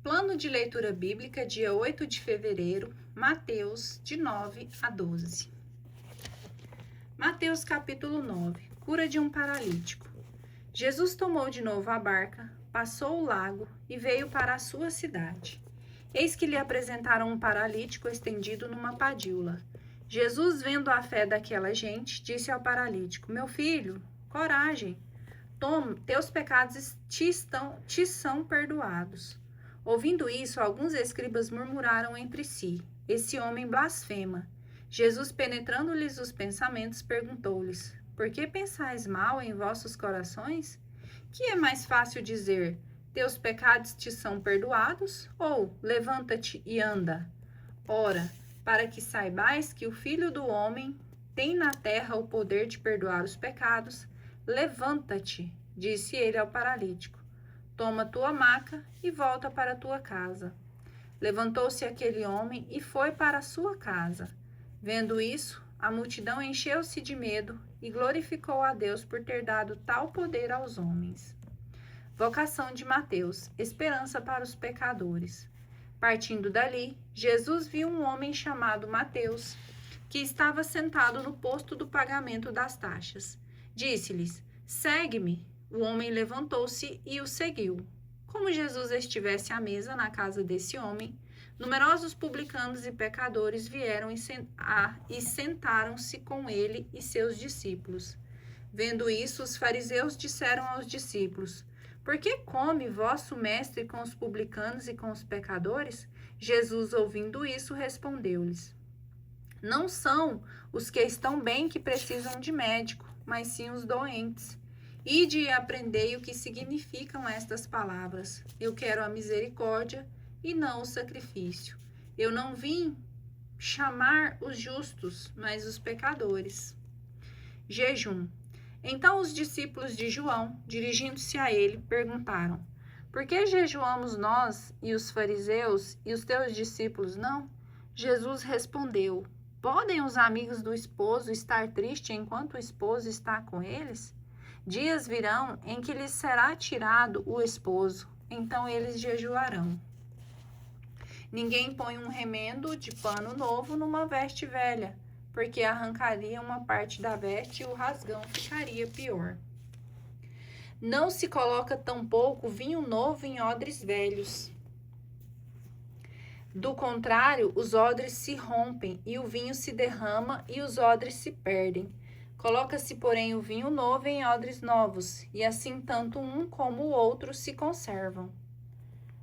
Plano de leitura bíblica, dia 8 de fevereiro, Mateus, de 9 a 12. Mateus capítulo 9, cura de um paralítico. Jesus tomou de novo a barca, passou o lago e veio para a sua cidade. Eis que lhe apresentaram um paralítico estendido numa padíula. Jesus, vendo a fé daquela gente, disse ao paralítico: Meu filho, coragem, toma, teus pecados te são perdoados. Ouvindo isso, alguns escribas murmuraram entre si: Esse homem blasfema. Jesus, penetrando-lhes os pensamentos, perguntou-lhes: Por que pensais mal em vossos corações? Que é mais fácil dizer: Teus pecados te são perdoados, ou levanta-te e anda? Ora, para que saibais que o Filho do Homem tem na terra o poder de perdoar os pecados, levanta-te, disse ele ao paralítico. Toma tua maca e volta para tua casa. Levantou-se aquele homem e foi para a sua casa. Vendo isso, a multidão encheu-se de medo e glorificou a Deus por ter dado tal poder aos homens. Vocação de Mateus, esperança para os pecadores. Partindo dali, Jesus viu um homem chamado Mateus, que estava sentado no posto do pagamento das taxas. Disse-lhes: Segue-me. O homem levantou-se e o seguiu. Como Jesus estivesse à mesa na casa desse homem, numerosos publicanos e pecadores vieram e sentaram-se com ele e seus discípulos. Vendo isso, os fariseus disseram aos discípulos: Por que come vosso mestre com os publicanos e com os pecadores? Jesus, ouvindo isso, respondeu-lhes: Não são os que estão bem que precisam de médico, mas sim os doentes. Ide e aprendei o que significam estas palavras: Eu quero a misericórdia e não o sacrifício. Eu não vim chamar os justos, mas os pecadores. Jejum. Então os discípulos de João, dirigindo-se a ele, perguntaram: Por que jejuamos nós e os fariseus e os teus discípulos não? Jesus respondeu: Podem os amigos do esposo estar tristes enquanto o esposo está com eles? Dias virão em que lhes será tirado o esposo, então eles jejuarão. Ninguém põe um remendo de pano novo numa veste velha, porque arrancaria uma parte da veste e o rasgão ficaria pior. Não se coloca tampouco vinho novo em odres velhos. Do contrário, os odres se rompem e o vinho se derrama e os odres se perdem. Coloca-se, porém, o vinho novo em odres novos, e assim tanto um como o outro se conservam.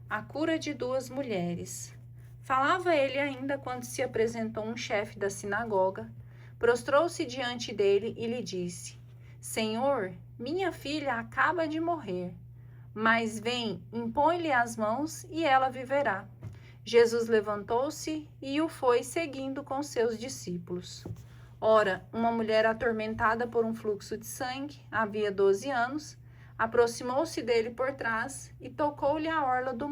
A cura de duas mulheres. Falava ele ainda quando se apresentou um chefe da sinagoga, prostrou-se diante dele e lhe disse: Senhor, minha filha acaba de morrer, mas vem, impõe-lhe as mãos e ela viverá. Jesus levantou-se e o foi seguindo com seus discípulos. Ora, uma mulher atormentada por um fluxo de sangue, havia 12 anos, aproximou-se dele por trás e tocou-lhe a orla do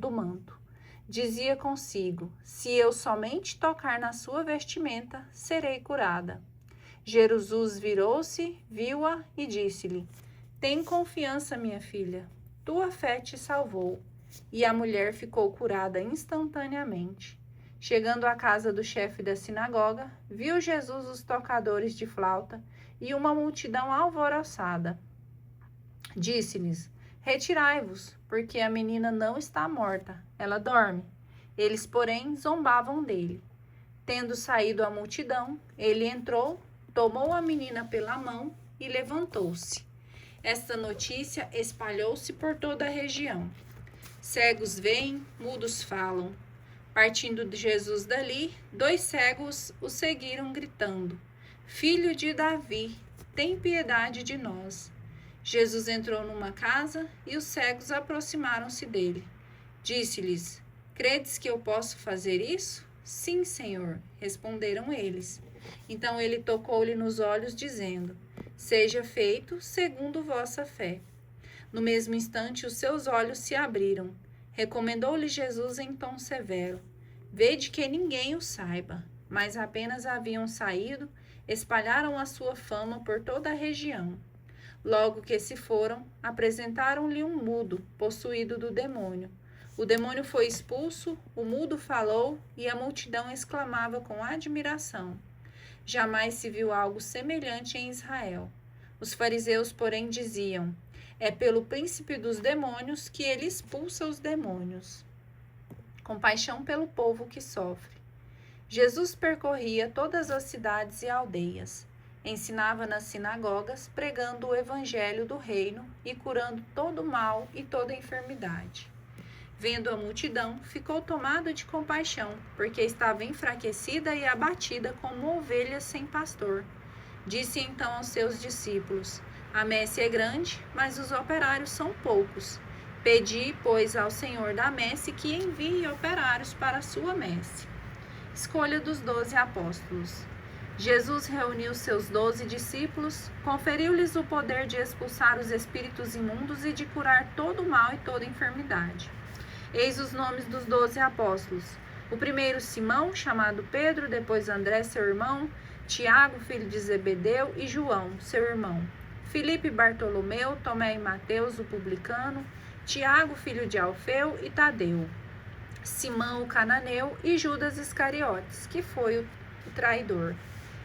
manto. Dizia consigo: Se eu somente tocar na sua vestimenta, serei curada. Jesus virou-se, viu-a e disse-lhe: Tem confiança, minha filha, tua fé te salvou. E a mulher ficou curada instantaneamente. Chegando à casa do chefe da sinagoga, viu Jesus os tocadores de flauta e uma multidão alvoroçada. Disse-lhes: Retirai-vos, porque a menina não está morta, ela dorme. Eles, porém, zombavam dele. Tendo saído a multidão, ele entrou, tomou a menina pela mão e levantou-se. Esta notícia espalhou-se por toda a região. Cegos veem, mudos falam. Partindo de Jesus dali, 2 cegos o seguiram gritando: Filho de Davi, tem piedade de nós. Jesus entrou numa casa e os cegos aproximaram-se dele. Disse-lhes: Credes que eu posso fazer isso? Sim, Senhor, responderam eles. Então ele tocou-lhe nos olhos, dizendo: Seja feito segundo vossa fé. No mesmo instante, os seus olhos se abriram. Recomendou-lhe Jesus em tom severo: Vede que ninguém o saiba. Mas apenas haviam saído, espalharam a sua fama por toda a região. Logo que se foram, apresentaram-lhe um mudo, possuído do demônio. O demônio foi expulso, o mudo falou e a multidão exclamava com admiração: jamais se viu algo semelhante em Israel. Os fariseus, porém, diziam: é pelo príncipe dos demônios que ele expulsa os demônios. Compaixão pelo povo que sofre. Jesus percorria todas as cidades e aldeias. Ensinava nas sinagogas, pregando o evangelho do reino e curando todo mal e toda enfermidade. Vendo a multidão, ficou tomado de compaixão, porque estava enfraquecida e abatida como ovelha sem pastor. Disse então aos seus discípulos: a messe é grande, mas os operários são poucos. Pedi, pois, ao Senhor da messe que envie operários para a sua messe. Escolha dos 12 apóstolos. Jesus reuniu seus 12 discípulos, conferiu-lhes o poder de expulsar os espíritos imundos e de curar todo o mal e toda enfermidade. Eis os nomes dos 12 apóstolos. O primeiro, Simão, chamado Pedro, depois André, seu irmão, Tiago, filho de Zebedeu, e João, seu irmão. Filipe, Bartolomeu, Tomé e Mateus, o publicano, Tiago, filho de Alfeu, e Tadeu. Simão, o cananeu, e Judas Iscariotes, que foi o traidor.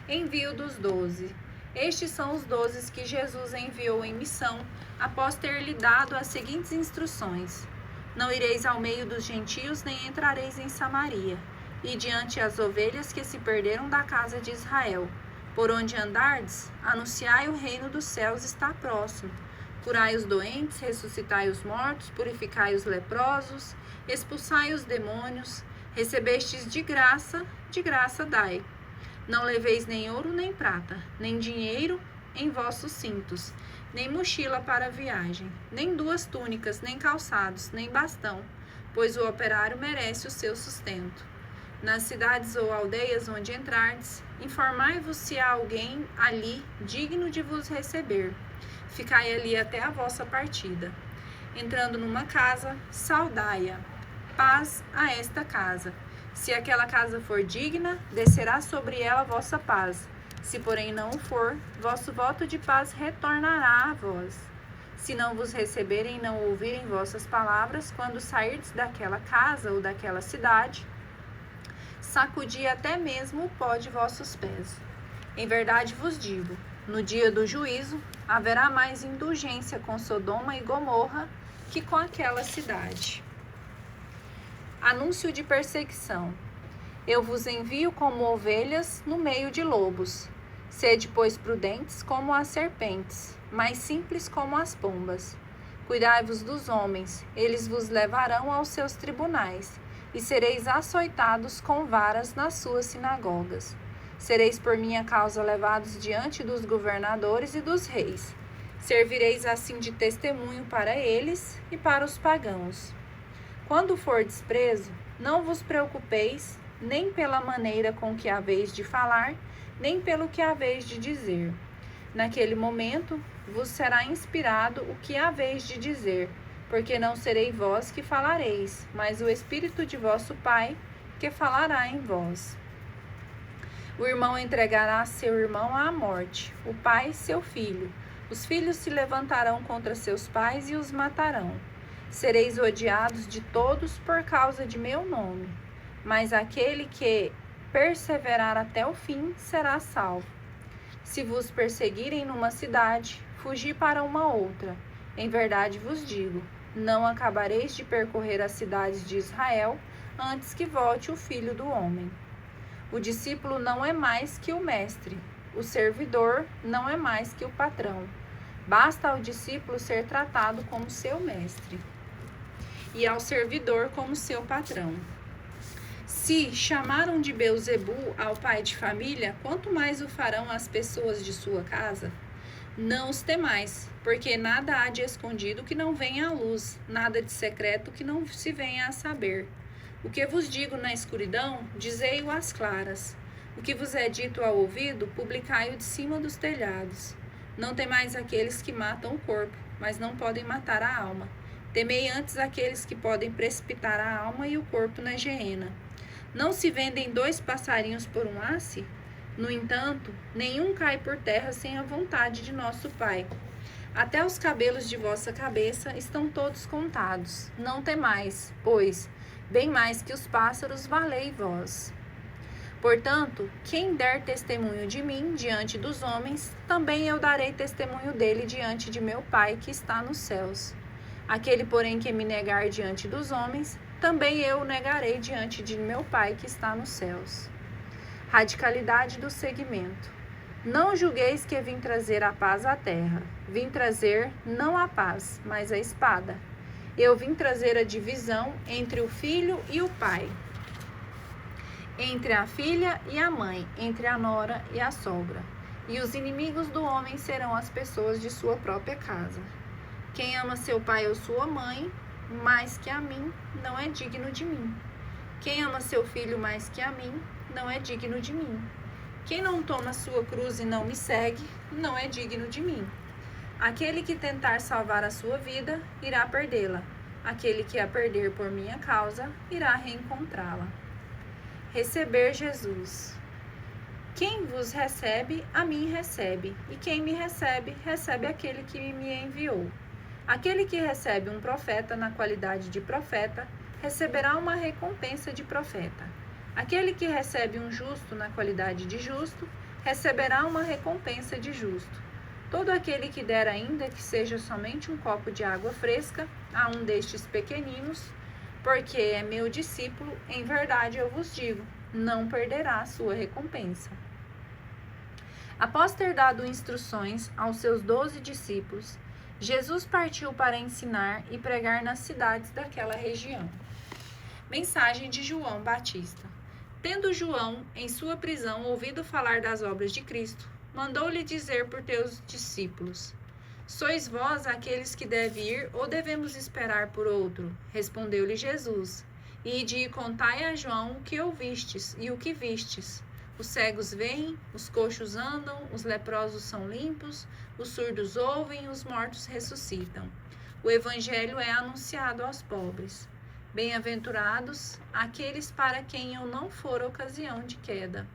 Envio dos 12. Estes são os 12 que Jesus enviou em missão, após ter-lhe dado as seguintes instruções: não ireis ao meio dos gentios, nem entrareis em Samaria. E diante as ovelhas que se perderam da casa de Israel. Por onde andardes, anunciai o reino dos céus está próximo. Curai os doentes, ressuscitai os mortos, purificai os leprosos, expulsai os demônios. Recebestes de graça dai. Não leveis nem ouro nem prata, nem dinheiro em vossos cintos, nem mochila para a viagem, nem 2 túnicas, nem calçados, nem bastão, pois o operário merece o seu sustento. Nas cidades ou aldeias onde entrardes, informai-vos se há alguém ali digno de vos receber. Ficai ali até a vossa partida. Entrando numa casa, saudai-a. Paz a esta casa. Se aquela casa for digna, descerá sobre ela vossa paz. Se, porém, não o for, vosso voto de paz retornará a vós. Se não vos receberem e não ouvirem vossas palavras, quando sairdes daquela casa ou daquela cidade, sacudi até mesmo o pó de vossos pés. Em verdade vos digo, no dia do juízo, haverá mais indulgência com Sodoma e Gomorra que com aquela cidade. Anúncio de perseguição. Eu vos envio como ovelhas no meio de lobos. Sede, pois, prudentes como as serpentes, mais simples como as pombas. Cuidai-vos dos homens, eles vos levarão aos seus tribunais, e sereis açoitados com varas nas suas sinagogas. Sereis por minha causa levados diante dos governadores e dos reis. Servireis assim de testemunho para eles e para os pagãos. Quando fordes preso, não vos preocupeis, nem pela maneira com que haveis de falar, nem pelo que haveis de dizer. Naquele momento vos será inspirado o que haveis de dizer, porque não serei vós que falareis, mas o Espírito de vosso Pai que falará em vós. O irmão entregará seu irmão à morte, o pai seu filho. Os filhos se levantarão contra seus pais e os matarão. Sereis odiados de todos por causa de meu nome, mas aquele que perseverar até o fim será salvo. Se vos perseguirem numa cidade, fugi para uma outra. Em verdade vos digo, não acabareis de percorrer as cidades de Israel antes que volte o Filho do Homem. O discípulo não é mais que o mestre, o servidor não é mais que o patrão. Basta ao discípulo ser tratado como seu mestre e ao servidor como seu patrão. Se chamaram de Beelzebu ao pai de família, quanto mais o farão as pessoas de sua casa? Não os temais, porque nada há de escondido que não venha à luz, nada de secreto que não se venha a saber. O que vos digo na escuridão, dizei-o às claras. O que vos é dito ao ouvido, publicai-o de cima dos telhados. Não temais aqueles que matam o corpo, mas não podem matar a alma. Temei antes aqueles que podem precipitar a alma e o corpo na geena. Não se vendem 2 passarinhos por um asse? No entanto, nenhum cai por terra sem a vontade de nosso Pai. Até os cabelos de vossa cabeça estão todos contados. Não temais, pois, bem mais que os pássaros valei vós. Portanto, quem der testemunho de mim diante dos homens, também eu darei testemunho dele diante de meu Pai que está nos céus. Aquele, porém, que me negar diante dos homens, também eu o negarei diante de meu Pai que está nos céus. Radicalidade do segmento. Não julgueis que vim trazer a paz à terra. Vim trazer não a paz, mas a espada. Eu vim trazer a divisão entre o filho e o pai, entre a filha e a mãe, entre a nora e a sogra. E os inimigos do homem serão as pessoas de sua própria casa. Quem ama seu pai ou sua mãe mais que a mim, não é digno de mim. Quem ama seu filho mais que a mim, não é digno de mim. Quem não toma sua cruz e não me segue, não é digno de mim. Aquele que tentar salvar a sua vida, irá perdê-la. Aquele que a perder por minha causa, irá reencontrá-la. Receber Jesus. Quem vos recebe, a mim recebe. E quem me recebe, recebe aquele que me enviou. Aquele que recebe um profeta na qualidade de profeta, receberá uma recompensa de profeta. Aquele que recebe um justo na qualidade de justo, receberá uma recompensa de justo. Todo aquele que der ainda que seja somente um copo de água fresca a um destes pequeninos, porque é meu discípulo, em verdade eu vos digo, não perderá a sua recompensa. Após ter dado instruções aos seus 12 discípulos, Jesus partiu para ensinar e pregar nas cidades daquela região. Mensagem de João Batista. Tendo João, em sua prisão, ouvido falar das obras de Cristo, mandou-lhe dizer por teus discípulos: Sois vós aqueles que devem ir, ou devemos esperar por outro? Respondeu-lhe Jesus: Ide e contai a João o que ouvistes e o que vistes. Os cegos veem, os coxos andam, os leprosos são limpos, os surdos ouvem, os mortos ressuscitam. O evangelho é anunciado aos pobres. Bem-aventurados aqueles para quem eu não for ocasião de queda.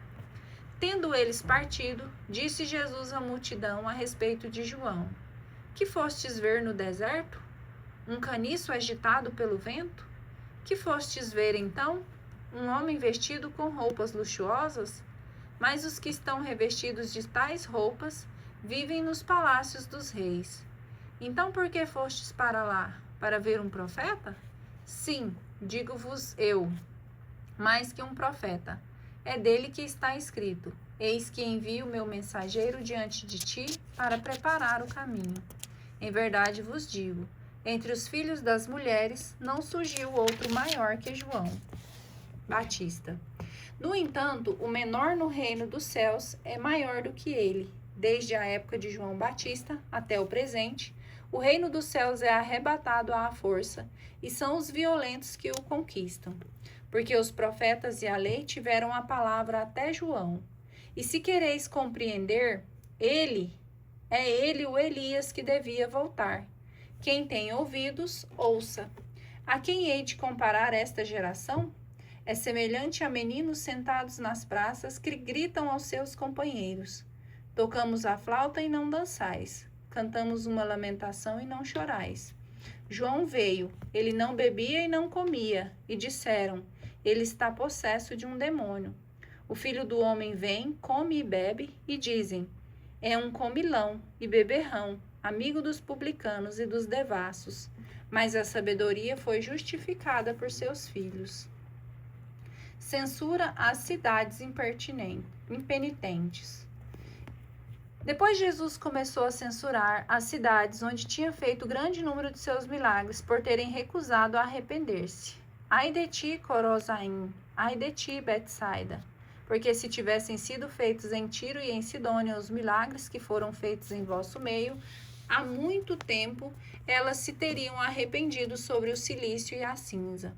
Tendo eles partido, disse Jesus à multidão a respeito de João: Que fostes ver no deserto? Um caniço agitado pelo vento? Que fostes ver então? Um homem vestido com roupas luxuosas? Mas os que estão revestidos de tais roupas vivem nos palácios dos reis. Então por que fostes para lá? Para ver um profeta? Sim, digo-vos eu, mais que um profeta. É dele que está escrito: Eis que envio meu mensageiro diante de ti para preparar o caminho. Em verdade vos digo, entre os filhos das mulheres não surgiu outro maior que João Batista. No entanto, o menor no reino dos céus é maior do que ele. Desde a época de João Batista até o presente, o reino dos céus é arrebatado à força, e são os violentos que o conquistam. Porque os profetas e a lei tiveram a palavra até João. E se quereis compreender, ele o Elias que devia voltar. Quem tem ouvidos, ouça. A quem hei de comparar esta geração? É semelhante a meninos sentados nas praças que gritam aos seus companheiros: Tocamos a flauta e não dançais. Cantamos uma lamentação e não chorais. João veio, ele não bebia e não comia, e disseram: Ele está possesso de um demônio. O Filho do Homem vem, come e bebe, e dizem: É um comilão e beberrão, amigo dos publicanos e dos devassos. Mas a sabedoria foi justificada por seus filhos. Censura às cidades impenitentes. Depois Jesus começou a censurar as cidades onde tinha feito grande número de seus milagres por terem recusado arrepender-se. Ai de ti, Corozaim, ai de ti, Betsaida, porque se tivessem sido feitos em Tiro e em Sidônia os milagres que foram feitos em vosso meio, há muito tempo elas se teriam arrependido sobre o cilício e a cinza.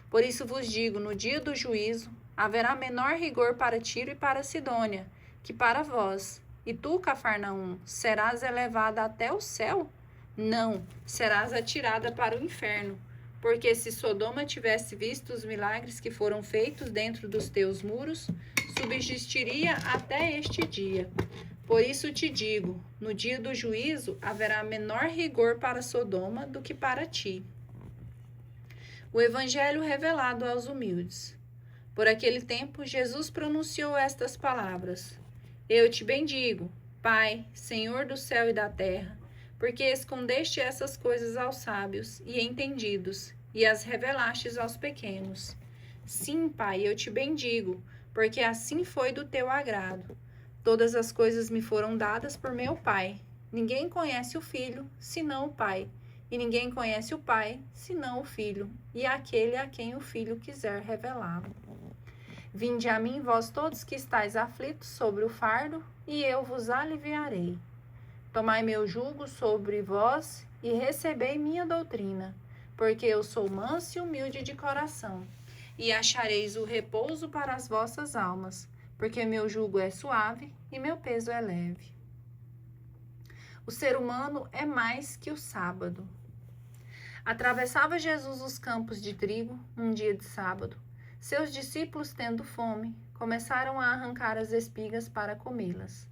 Por isso vos digo, no dia do juízo, haverá menor rigor para Tiro e para Sidônia que para vós. E tu, Cafarnaum, serás elevada até o céu? Não, serás atirada para o inferno. Porque se Sodoma tivesse visto os milagres que foram feitos dentro dos teus muros, subsistiria até este dia. Por isso te digo, no dia do juízo haverá menor rigor para Sodoma do que para ti. O evangelho revelado aos humildes. Por aquele tempo, Jesus pronunciou estas palavras: Eu te bendigo, Pai, Senhor do céu e da terra, porque escondeste essas coisas aos sábios e entendidos, e as revelastes aos pequenos. Sim, Pai, eu te bendigo, porque assim foi do teu agrado. Todas as coisas me foram dadas por meu Pai. Ninguém conhece o Filho, senão o Pai, e ninguém conhece o Pai, senão o Filho, e aquele a quem o Filho quiser revelá-lo. Vinde a mim, vós todos que estáis aflitos sobre o fardo, e eu vos aliviarei. Tomai meu jugo sobre vós e recebei minha doutrina, porque eu sou manso e humilde de coração, e achareis o repouso para as vossas almas, porque meu jugo é suave e meu peso é leve. O ser humano é mais que o sábado. Atravessava Jesus os campos de trigo num dia de sábado. Seus discípulos, tendo fome, começaram a arrancar as espigas para comê-las.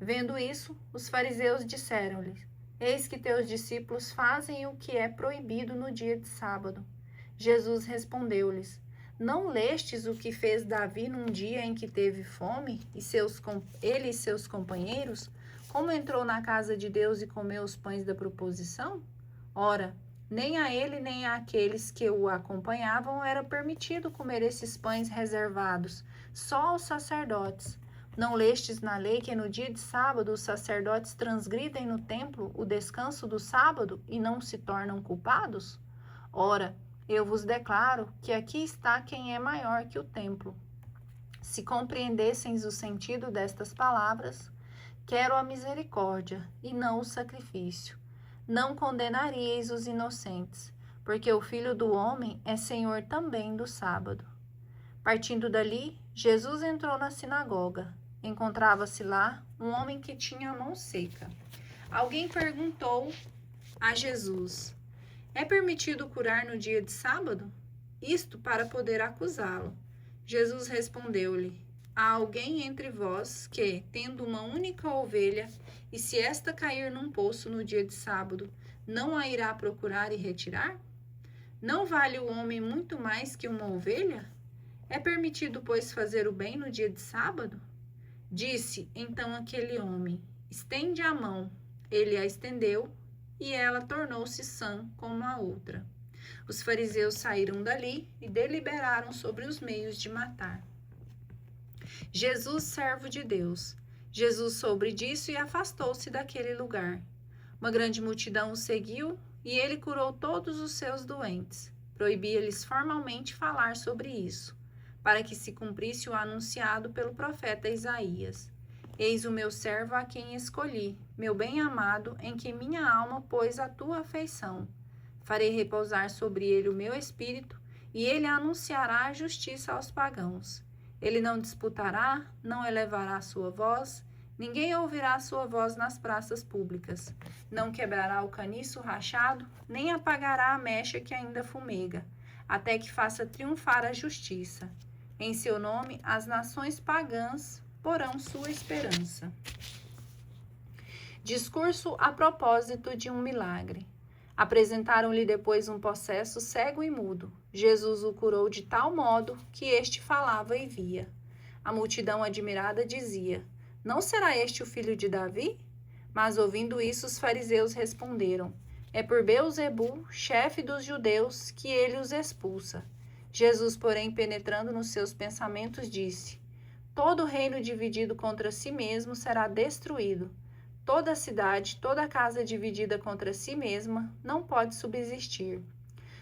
Vendo isso, os fariseus disseram-lhe: Eis que teus discípulos fazem o que é proibido no dia de sábado. Jesus respondeu-lhes: Não lestes o que fez Davi num dia em que teve fome, ele e seus companheiros, como entrou na casa de Deus e comeu os pães da proposição? Ora, nem a ele nem àqueles que o acompanhavam era permitido comer esses pães reservados, só aos sacerdotes. Não lestes na lei que no dia de sábado os sacerdotes transgridem no templo o descanso do sábado e não se tornam culpados? Ora, eu vos declaro que aqui está quem é maior que o templo. Se compreendesseis o sentido destas palavras, quero a misericórdia e não o sacrifício. Não condenaríeis os inocentes, porque o Filho do Homem é Senhor também do sábado. Partindo dali, Jesus entrou na sinagoga. Encontrava-se lá um homem que tinha a mão seca. Alguém perguntou a Jesus: É permitido curar no dia de sábado? Isto para poder acusá-lo. Jesus respondeu-lhe: Há alguém entre vós que, tendo uma única ovelha, e se esta cair num poço no dia de sábado, não a irá procurar e retirar? Não vale o homem muito mais que uma ovelha? É permitido, pois, fazer o bem no dia de sábado? Disse então aquele homem: Estende a mão. Ele a estendeu, e ela tornou-se sã como a outra. Os fariseus saíram dali e deliberaram sobre os meios de matar. Jesus, servo de Deus. Jesus soube disso e afastou-se daquele lugar. Uma grande multidão o seguiu e ele curou todos os seus doentes. Proibia-lhes formalmente falar sobre isso, para que se cumprisse o anunciado pelo profeta Isaías. Eis o meu servo a quem escolhi, meu bem-amado, em que minha alma pôs a tua afeição. Farei repousar sobre ele o meu espírito, e ele anunciará a justiça aos pagãos. Ele não disputará, não elevará sua voz, ninguém ouvirá sua voz nas praças públicas. Não quebrará o caniço rachado, nem apagará a mecha que ainda fumega, até que faça triunfar a justiça. Em seu nome, as nações pagãs porão sua esperança. Discurso a propósito de um milagre. Apresentaram-lhe depois um possesso cego e mudo. Jesus o curou de tal modo que este falava e via. A multidão admirada dizia: Não será este o filho de Davi? Mas ouvindo isso, os fariseus responderam: É por Beelzebu, chefe dos judeus, que ele os expulsa. Jesus, porém, penetrando nos seus pensamentos, disse: Todo reino dividido contra si mesmo será destruído. Toda cidade, toda casa dividida contra si mesma não pode subsistir.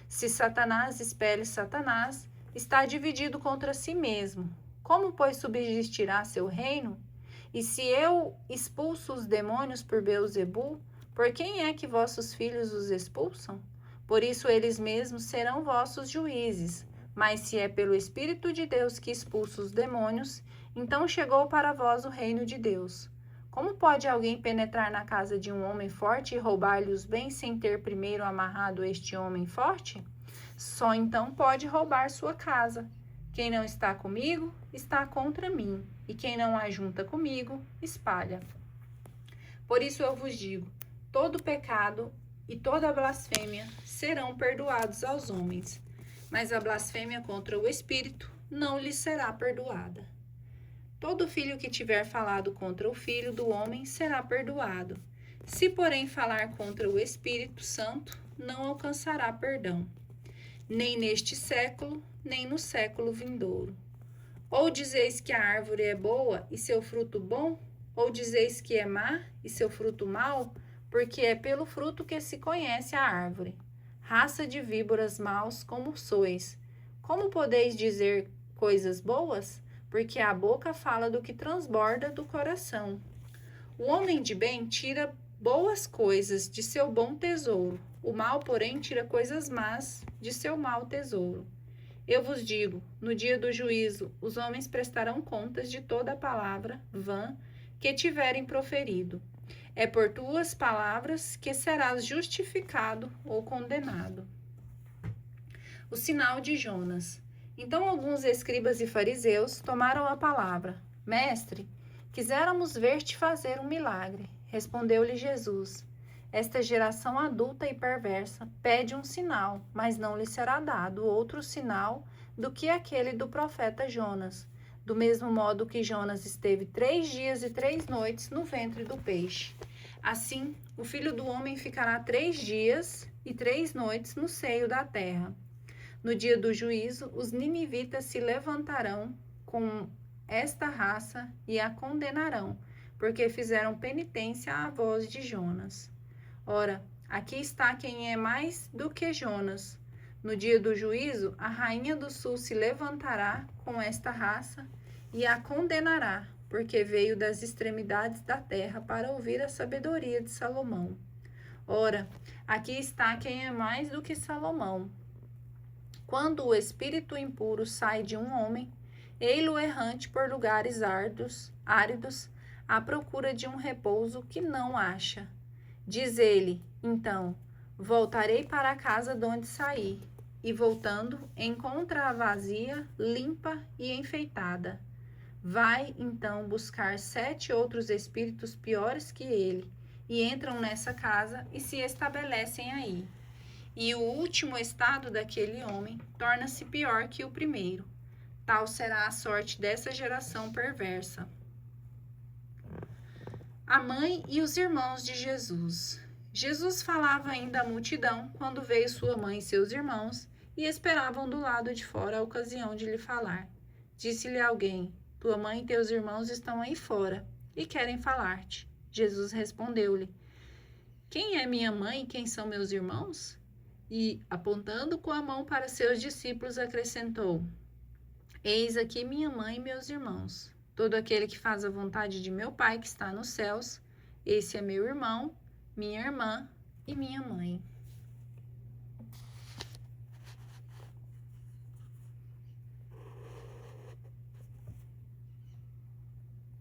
Se Satanás expele Satanás, está dividido contra si mesmo. Como, pois, subsistirá seu reino? E se eu expulso os demônios por Beelzebu, por quem é que vossos filhos os expulsam? Por isso eles mesmos serão vossos juízes. Mas se é pelo Espírito de Deus que expulsa os demônios, então chegou para vós o reino de Deus. Como pode alguém penetrar na casa de um homem forte e roubar-lhe os bens sem ter primeiro amarrado este homem forte? Só então pode roubar sua casa. Quem não está comigo, está contra mim, e quem não ajunta comigo, espalha. Por isso eu vos digo, todo pecado e toda blasfêmia serão perdoados aos homens, mas a blasfêmia contra o Espírito não lhes será perdoada. Todo filho que tiver falado contra o Filho do homem será perdoado. Se, porém, falar contra o Espírito Santo, não alcançará perdão, nem neste século, nem no século vindouro. Ou dizeis que a árvore é boa e seu fruto bom? Ou dizeis que é má e seu fruto mau? Porque é pelo fruto que se conhece a árvore. Raça de víboras maus como sois. Como podeis dizer coisas boas? Porque a boca fala do que transborda do coração. O homem de bem tira boas coisas de seu bom tesouro. O mal, porém, tira coisas más de seu mau tesouro. Eu vos digo, no dia do juízo, os homens prestarão contas de toda a palavra vã que tiverem proferido. É por tuas palavras que serás justificado ou condenado. O sinal de Jonas. Então alguns escribas e fariseus tomaram a palavra. Mestre, quiséramos ver-te fazer um milagre. Respondeu-lhe Jesus. Esta geração adulta e perversa pede um sinal, mas não lhe será dado outro sinal do que aquele do profeta Jonas. Do mesmo modo que Jonas esteve 3 dias e 3 noites no ventre do peixe. Assim, o Filho do Homem ficará 3 dias e 3 noites no seio da terra. No dia do juízo, os ninivitas se levantarão com esta raça e a condenarão, porque fizeram penitência à voz de Jonas. Ora, aqui está quem é mais do que Jonas. No dia do juízo, a rainha do sul se levantará com esta raça e a condenará, porque veio das extremidades da terra para ouvir a sabedoria de Salomão. Ora, aqui está quem é mais do que Salomão. Quando o espírito impuro sai de um homem, ei-lo errante por lugares áridos, à procura de um repouso que não acha. Diz ele, então, voltarei para a casa de onde saí, e voltando, encontra-a vazia, limpa e enfeitada. Vai, então, buscar 7 outros espíritos piores que ele, e entram nessa casa e se estabelecem aí. E o último estado daquele homem torna-se pior que o primeiro. Tal será a sorte dessa geração perversa. A mãe e os irmãos de Jesus. Jesus falava ainda à multidão quando veio sua mãe e seus irmãos e esperavam do lado de fora a ocasião de lhe falar. Disse-lhe alguém, tua mãe e teus irmãos estão aí fora e querem falar-te. Jesus respondeu-lhe, quem é minha mãe e quem são meus irmãos? E, apontando com a mão para seus discípulos, acrescentou, eis aqui minha mãe e meus irmãos. Todo aquele que faz a vontade de meu Pai que está nos céus, esse é meu irmão, minha irmã e minha mãe.